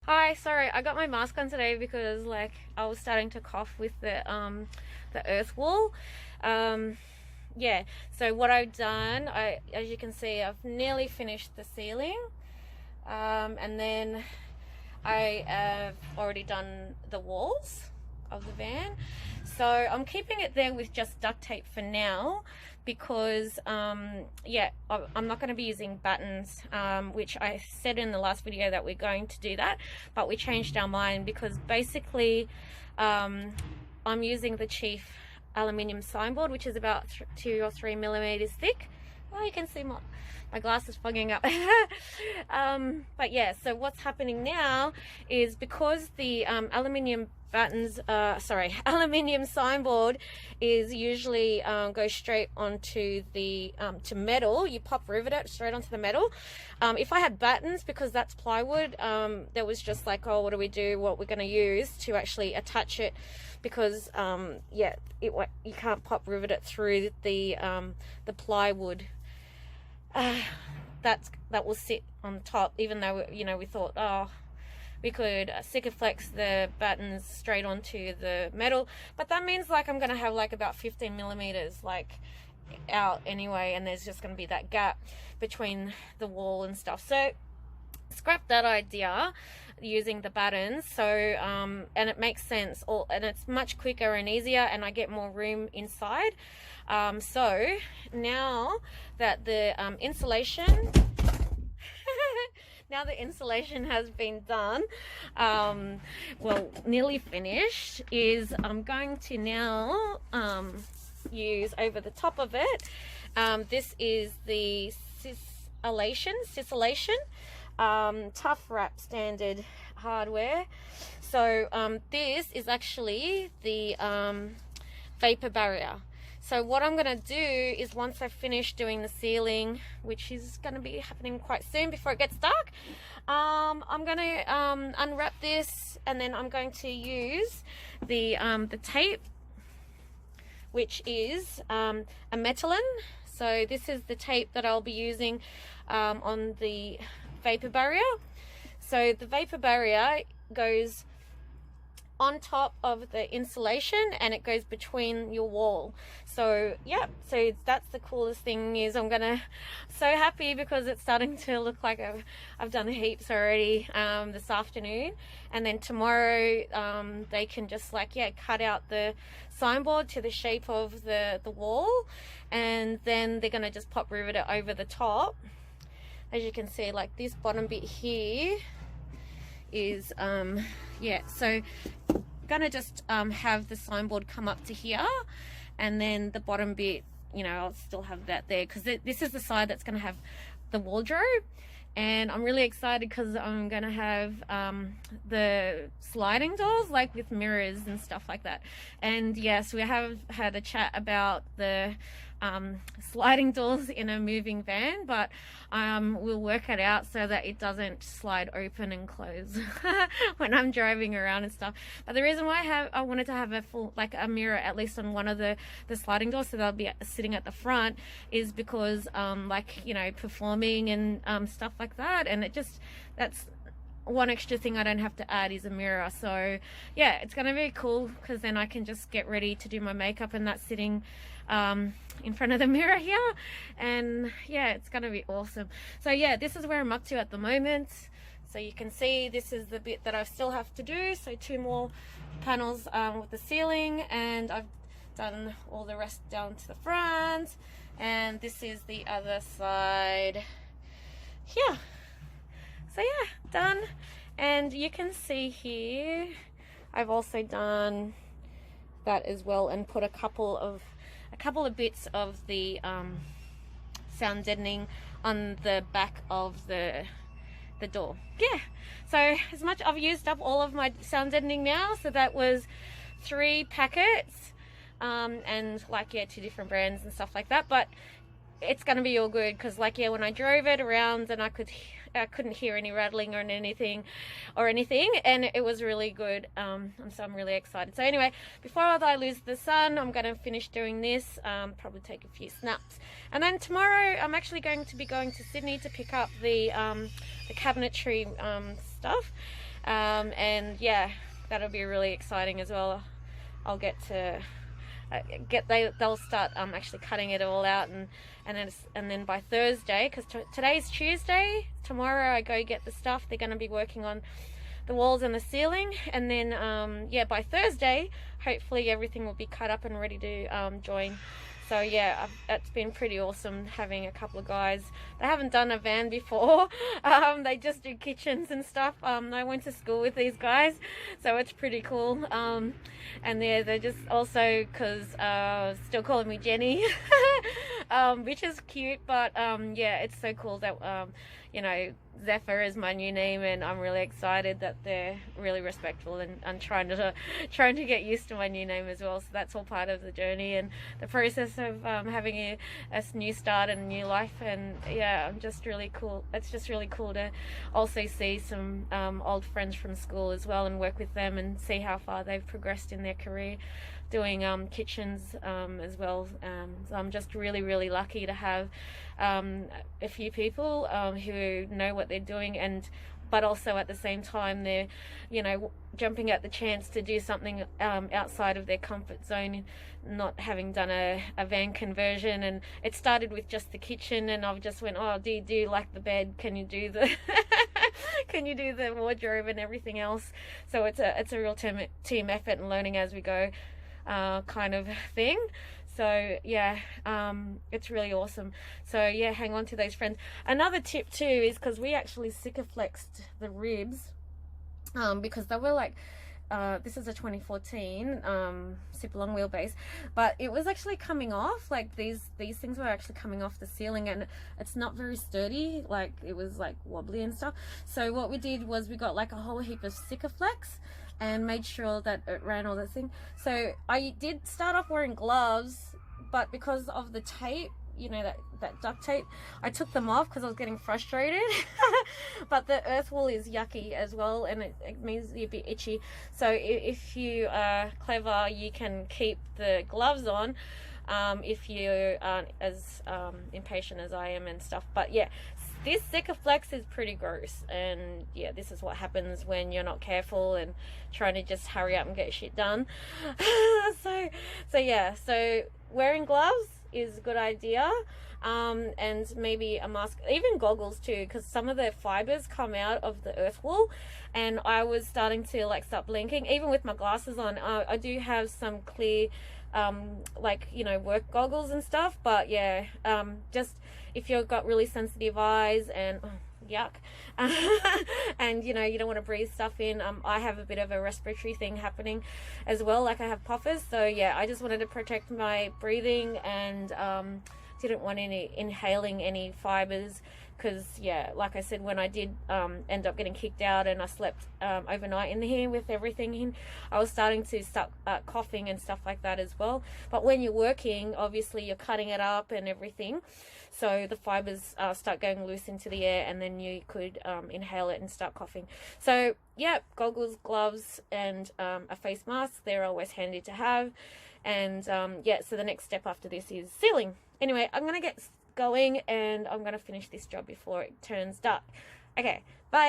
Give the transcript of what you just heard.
Hi, sorry, I got my mask on today because like I was starting to cough with the earth wall. Um yeah, so what I've done, as you can see, I've nearly finished the ceiling. And then I have already done the walls of the van. So I'm keeping it there with just duct tape for now because yeah, I'm not going to be using battens, which I said in the last video that we're going to do that, but we changed our mind because basically I'm using the Chief aluminium signboard, which is about 2 or 3 millimeters thick. Oh, you can see my glass is fogging up. But yeah, so what's happening now is because the aluminium battens, aluminium signboard is usually goes straight onto the to metal. You pop rivet it straight onto the metal. If I had battens, because that's plywood, there was just like, oh, what do we do? What we're going to use to actually attach it? Because yeah, you can't pop rivet it through the plywood. That will sit on top, even though, you know, we thought, oh, we could flex the battens straight onto the metal, but that means like I'm gonna have like about 15 millimeters like out anyway, and there's just gonna be that gap between the wall and stuff. So scrap that idea using the battens. So and it makes sense, and it's much quicker and easier, and I get more room inside. So now that the insulation now the insulation has been done, well, nearly finished, is I'm going to now use over the top of it, this is the Sisalation tough wrap standard hardware. So this is actually the vapor barrier. So what I'm going to do is, once I finish doing the ceiling, which is going to be happening quite soon before it gets dark, I'm going to unwrap this, and then I'm going to use the tape, which is Ametalin. So this is the tape that I'll be using on the vapor barrier. So the vapor barrier goes on top of the insulation, and it goes between your wall. So yeah, so that's the coolest thing. Is I'm gonna so happy because it's starting to look like I've done heaps already this afternoon, and then tomorrow they can just like, yeah, cut out the signboard to the shape of the wall, and then they're gonna just pop rivet it over the top. As you can see, like this bottom bit here is yeah, so I'm gonna just have the signboard come up to here, and then the bottom bit, you know, I'll still have that there because this is the side that's gonna have the wardrobe. And I'm really excited because I'm gonna have the sliding doors, like with mirrors and stuff like that. And yes, we have had a chat about the sliding doors in a moving van, but we'll work it out so that it doesn't slide open and close when I'm driving around and stuff. But the reason why I wanted to have a full, like a mirror at least on one of the sliding doors, so they'll be sitting at the front, is because like, you know, performing and stuff like that, and that's one extra thing I don't have to add, is a mirror. So yeah, it's gonna be cool because then I can just get ready to do my makeup, and that's sitting in front of the mirror here, and yeah, it's gonna be awesome. So yeah, this is where I'm up to at the moment. So you can see this is the bit that I still have to do. So 2 more panels with the ceiling, and I've done all the rest down to the front, and this is the other side here. So yeah, done. And you can see here I've also done that as well, and put a couple of bits of the sound deadening on the back of the door. Yeah, so as much, I've used up all of my sound deadening now. So that was 3 packets, and like, yeah, 2 different brands and stuff like that. But it's gonna be all good because, like, yeah, when I drove it around, and I couldn't hear any rattling or anything, and it was really good. So I'm really excited. So anyway, before I lose the sun, I'm gonna finish doing this, probably take a few snaps, and then tomorrow I'm actually going to be going to Sydney to pick up the cabinetry stuff. And yeah, that'll be really exciting as well. I'll get to they'll start actually cutting it all out, and then by Thursday, because today's Tuesday, tomorrow I go get the stuff. They're going to be working on the walls and the ceiling, and then yeah, by Thursday hopefully everything will be cut up and ready to join. So yeah, it's been pretty awesome having a couple of guys. They haven't done a van before. They just do kitchens and stuff. I went to school with these guys, so it's pretty cool. And they're just also, because still calling me Jenny, which is cute. But yeah, it's so cool that you know, Zephyr is my new name, and I'm really excited that they're really respectful and trying to get used to my new name as well. So that's all part of the journey and the process of having a new start and a new life. And yeah, I'm just really cool. It's just really cool to also see some old friends from school as well and work with them and see how far they've progressed in their career doing kitchens as well. So I'm just really lucky to have a few people who know what they're doing, but also at the same time they're, you know, jumping at the chance to do something outside of their comfort zone, not having done a van conversion. And it started with just the kitchen, and I've just went, oh, do you like the bed? Can you do the can you do the wardrobe and everything else? So it's a real team effort and learning as we go kind of thing. So yeah, it's really awesome. So yeah, hang on to those friends. Another tip too is, because we actually Sikaflexed the ribs because they were like, this is a 2014 super long wheelbase, but it was actually coming off. Like these things were actually coming off the ceiling, and it's not very sturdy. Like it was like wobbly and stuff. So what we did was we got like a whole heap of Sikaflex and made sure that it ran all the thing. So I did start off wearing gloves, but because of the tape, you know, that duct tape, I took them off because I was getting frustrated. But the earth wool is yucky as well, and it means you're a bit itchy. So if you are clever, you can keep the gloves on if you aren't as impatient as I am and stuff. But yeah, this Sikaflex is pretty gross, and yeah, this is what happens when you're not careful and trying to just hurry up and get shit done. so yeah, so wearing gloves is a good idea, and maybe a mask, even goggles too, because some of the fibers come out of the earth wool, and I was starting to like start blinking even with my glasses on. I do have some clear like, you know, work goggles and stuff, but yeah, just if you've got really sensitive eyes and yuck, and you know, you don't want to breathe stuff in. I have a bit of a respiratory thing happening as well, like I have puffers. So yeah, I just wanted to protect my breathing, and didn't want any inhaling any fibers, because yeah, like I said, when I did end up getting kicked out and I slept overnight in here with everything in, I was starting to start coughing and stuff like that as well. But when you're working, obviously you're cutting it up and everything, so the fibers start going loose into the air, and then you could inhale it and start coughing. So yeah, goggles, gloves, and a face mask, they're always handy to have. And yeah, so the next step after this is sealing. Anyway, I'm gonna get going, and I'm gonna finish this job before it turns dark. Okay, bye.